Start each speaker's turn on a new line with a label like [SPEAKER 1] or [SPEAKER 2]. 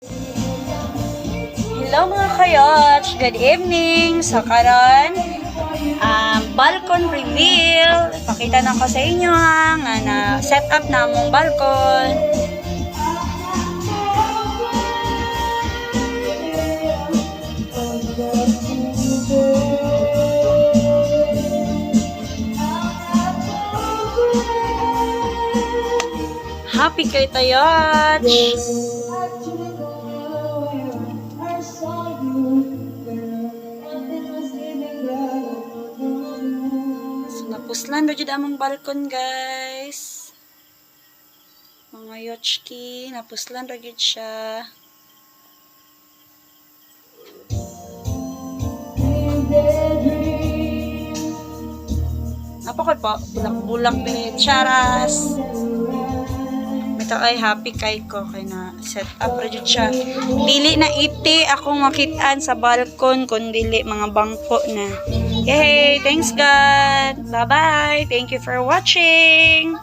[SPEAKER 1] Hello mga kayots! Good evening! So karon, balcon reveal. Pakita na ko sa inyo nga na set up na mong balcon. Happy kayo tayots! Napuslan na dyan among balkon, guys. Mga yotchki, napuslan na dyan siya. Napakal po, bulak-bulak ni charas. Ito ay happy kay ko, kaya na set up na dyan siya. Dili na iti akong makitaan sa balkon, kundili mga bangko na. Yay! Thanks God! Bye-bye! Thank you for watching!